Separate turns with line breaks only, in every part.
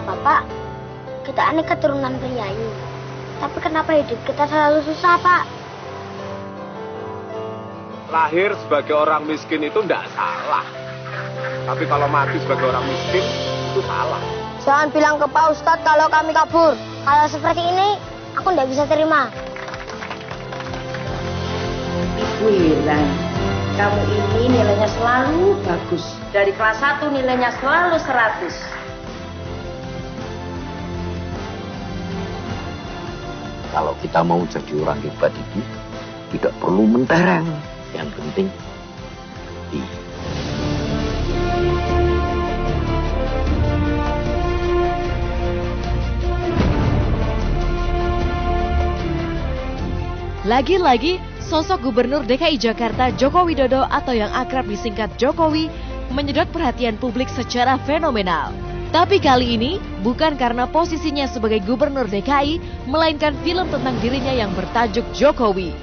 Bapak, kita ini keturunan priayi. Tapi kenapa hidup kita selalu susah, Pak?
Lahir sebagai orang miskin itu tidak salah. Tapi kalau mati sebagai orang miskin, itu salah.
Jangan bilang ke Pak Ustadz kalau kami kabur. Kalau seperti ini, aku tidak bisa terima.
Ibu heran, kamu ini nilainya selalu bagus. Dari kelas 1 nilainya selalu 100.
Kalau kita mau jadi orang hebat itu, tidak perlu mentereng. Yang penting, bukti.
Lagi-lagi, sosok Gubernur DKI Jakarta Joko Widodo atau yang akrab disingkat Jokowi menyedot perhatian publik secara fenomenal. Tapi kali ini bukan karena posisinya sebagai Gubernur DKI, melainkan film tentang dirinya yang bertajuk Jokowi.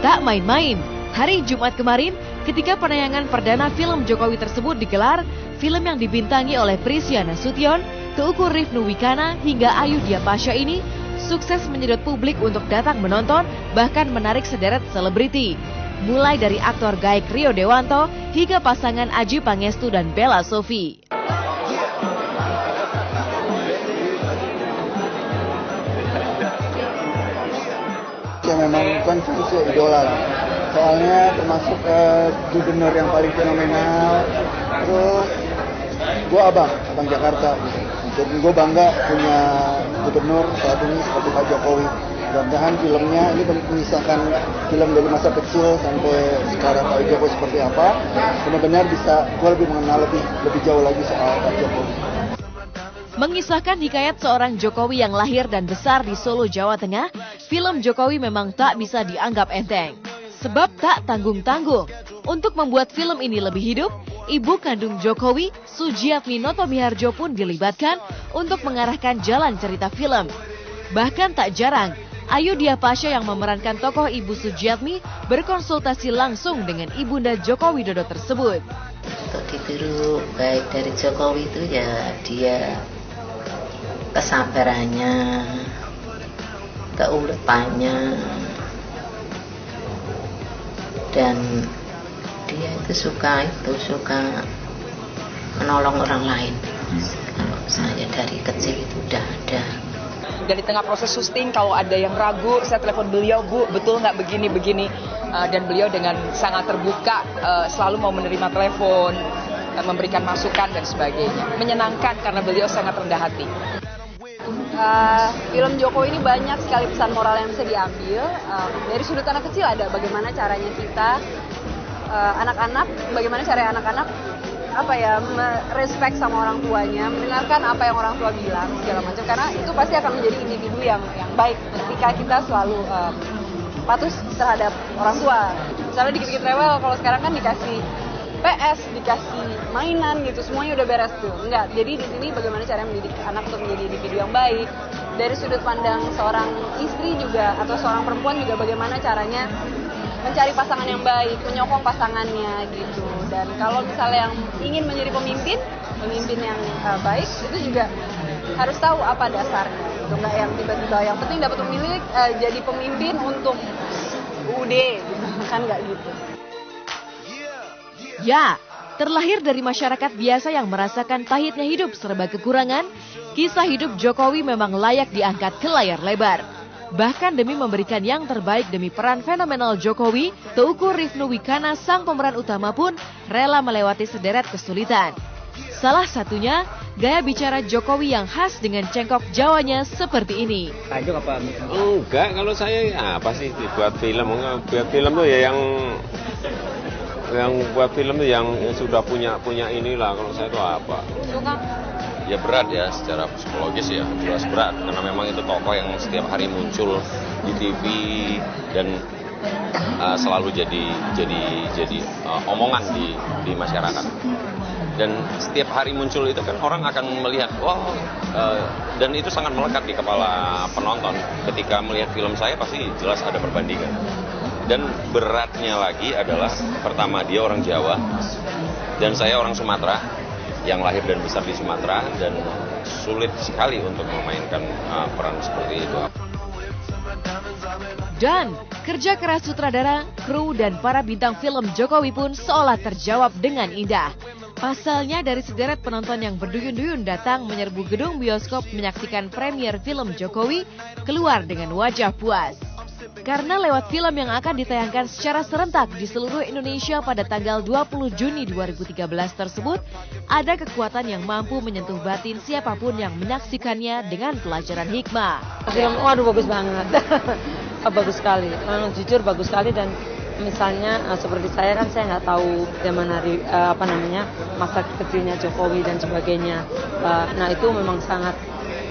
Tak main-main, hari Jumat kemarin ketika penayangan perdana film Jokowi tersebut digelar, film yang dibintangi oleh Prisya Nasution, Teuku Rifnu Wikana hingga Ayu Diapasya ini sukses menyedot publik untuk datang menonton, bahkan menarik sederet selebriti. Mulai dari aktor Gaek Rio Dewanto hingga pasangan Adjie Pangestu dan Bella Sophie.
Ya memang bukan sih idola lah. Soalnya termasuk gubernur yang paling fenomenal. Terus gue abang Jakarta gitu. Jadi gue bangga punya gubernur saat ini seperti Pak Jokowi. Mudah-mudahan filmnya ini mengisahkan film dari masa kecil sampai sekarang Pak Jokowi seperti apa. Benar-benar bisa gue lebih mengenal lebih jauh lagi soal Pak Jokowi.
Mengisahkan hikayat seorang Jokowi yang lahir dan besar di Solo, Jawa Tengah, film Jokowi memang tak bisa dianggap enteng. Sebab tak tanggung-tanggung. Untuk membuat film ini lebih hidup, ibu kandung Jokowi, Sujiatmi Notomiharjo pun dilibatkan untuk mengarahkan jalan cerita film. Bahkan tak jarang, Ayu Diapasya yang memerankan tokoh Ibu Sujiatmi berkonsultasi langsung dengan Ibunda Joko Widodo tersebut.
Untuk ditiru baik dari Jokowi itu ya dia kesabarannya, keuletannya, dan dia itu suka menolong orang lain. Kalau saya dari kecil itu udah ada.
Dan di tengah proses syuting kalau ada yang ragu, saya telepon beliau, Bu, betul nggak begini-begini, dan beliau dengan sangat terbuka selalu mau menerima telepon, memberikan masukan dan sebagainya. Menyenangkan karena beliau sangat rendah hati.
Film Jokowi ini banyak sekali pesan moral yang bisa diambil. Dari sudut anak kecil ada bagaimana caranya kita anak-anak, bagaimana cara anak-anak respect sama orang tuanya, mendengarkan apa yang orang tua bilang segala macam, karena itu pasti akan menjadi individu yang baik ketika kita selalu patuh terhadap orang tua. Misalnya dikit-dikit rewel, kalau sekarang kan dikasih PS, dikasih mainan gitu, semuanya udah beres tuh. Enggak, jadi di sini bagaimana cara mendidik anak untuk menjadi individu yang baik. Dari sudut pandang seorang istri juga atau seorang perempuan juga bagaimana caranya mencari pasangan yang baik, menyokong pasangannya gitu. Dan kalau misalnya yang ingin menjadi pemimpin yang baik, itu juga harus tahu apa dasarnya. Gitu. Nggak yang tiba-tiba yang penting dapat memilih jadi pemimpin untuk UUD, gitu. Kan nggak gitu.
Ya, terlahir dari masyarakat biasa yang merasakan pahitnya hidup serba kekurangan, kisah hidup Jokowi memang layak diangkat ke layar lebar. Bahkan demi memberikan yang terbaik demi peran fenomenal Jokowi, Teuku Rifnu Wikana sang pemeran utama pun rela melewati sederet kesulitan. Salah satunya, gaya bicara Jokowi yang khas dengan cengkok Jawanya seperti ini.
Tajuk apa? Enggak, kalau saya apa sih buat film? Buat film tuh ya yang buat film tuh yang sudah punya inilah. Kalau saya itu apa?
Suka?
Ya berat ya, secara psikologis ya jelas berat, karena memang itu tokoh yang setiap hari muncul di TV dan selalu jadi omongan di masyarakat. Dan setiap hari muncul itu kan orang akan melihat, dan itu sangat melekat di kepala penonton. Ketika melihat film saya pasti jelas ada perbandingan. Dan beratnya lagi adalah pertama dia orang Jawa dan saya orang Sumatera. yang lahir dan besar di Sumatera dan sulit sekali untuk memainkan peran seperti itu.
Dan kerja keras sutradara, kru, dan para bintang film Jokowi pun seolah terjawab dengan indah. Pasalnya dari sederet penonton yang berduyun-duyun datang menyerbu gedung bioskop menyaksikan premier film Jokowi keluar dengan wajah puas. Karena lewat film yang akan ditayangkan secara serentak di seluruh Indonesia pada tanggal 20 Juni 2013 tersebut, ada kekuatan yang mampu menyentuh batin siapapun yang menyaksikannya dengan pelajaran hikmah.
Film, waduh bagus banget. Bagus sekali, jujur bagus sekali. Dan misalnya seperti saya kan saya nggak tahu zaman hari masa kecilnya Jokowi dan sebagainya. Nah itu memang sangat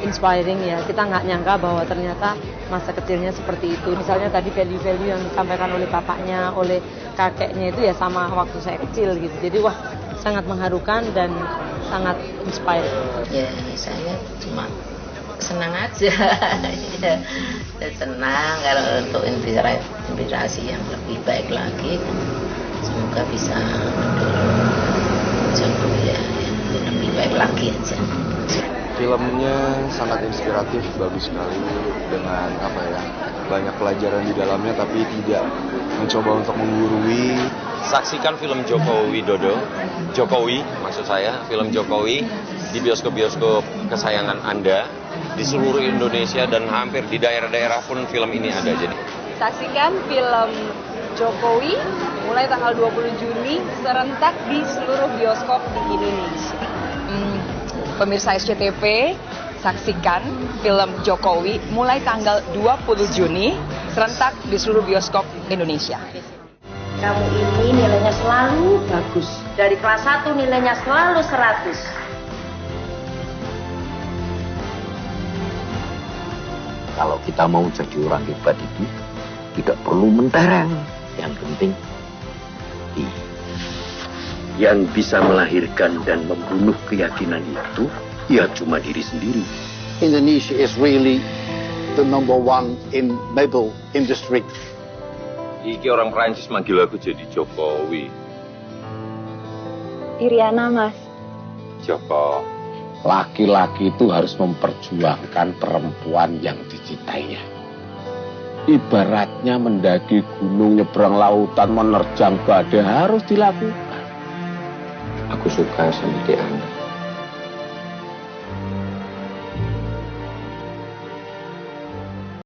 inspiring ya. Kita nggak nyangka bahwa ternyata masa kecilnya seperti itu. Misalnya tadi value-value yang disampaikan oleh bapaknya, oleh kakeknya itu ya sama waktu saya kecil gitu. Jadi wah sangat mengharukan dan sangat inspiring.
Ya saya cuma senang aja. Ya, senang kalau untuk inspirasi yang lebih baik lagi. Semoga bisa mendorong Jokowi ya, yang lebih baik lagi aja.
Filmnya sangat inspiratif, bagus sekali dengan banyak pelajaran di dalamnya tapi tidak mencoba untuk menggurui.
Saksikan film Jokowi maksud saya, film Jokowi di bioskop-bioskop kesayangan Anda di seluruh Indonesia dan hampir di daerah-daerah pun film ini ada. Jadi
Saksikan film Jokowi mulai tanggal 20 Juni serentak di seluruh bioskop di Indonesia.
Pemirsa SCTV, saksikan film Jokowi mulai tanggal 20 Juni serentak di seluruh bioskop Indonesia.
Kamu ini nilainya selalu bagus. Dari kelas 1 nilainya selalu 100.
Kalau kita mau jadi orang hebat itu tidak perlu mentereng. Yang penting yang bisa melahirkan dan membunuh keyakinan itu ya cuma diri sendiri.
Indonesia is really the number one in mobile industry.
Iki orang Prancis manggil aku jadi Jokowi.
Iriana Mas.
Joko.
Laki-laki itu harus memperjuangkan perempuan yang dicintainya. Ibaratnya mendaki gunung, nyebrang lautan, menerjang badai harus dilakukan.
Aku suka sama dia.